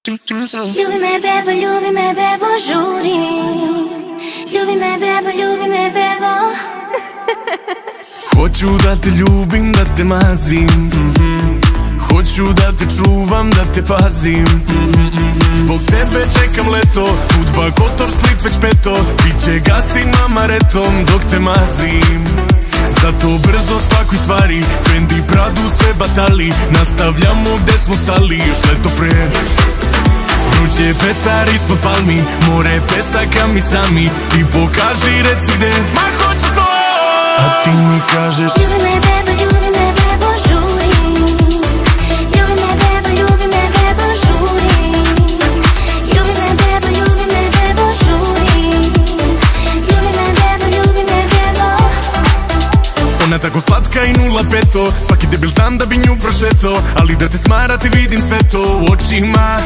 Ljubi me bebo, žurim. Ljubi me bebo. Hoću da te ljubim, da te mazim, hoću da te čuvam, da te pazim. Zbog tebe čekam leto, u 2 Kotor, Split već peto. Biće gasim amaretom dok te mazim. Zato brzo spakuj stvari, Fendi, Pradu, sve batali. Nastavljamo gde smo stali, još leto pre. Vruće petar ispod palmi, more pesaka mi sami. Ti pokaži, reci gde, ma hoću to. A ti mi kažeš Ljubi me bebo, žurim. Ljubi me bebo, žurim. Ljubi me bebo, žurim. Ljubi me bebo. Ona tako slatka i 0,5. Svaki debil znam da bi nju prošeto, ali da te smara ti vidim sve to u očima.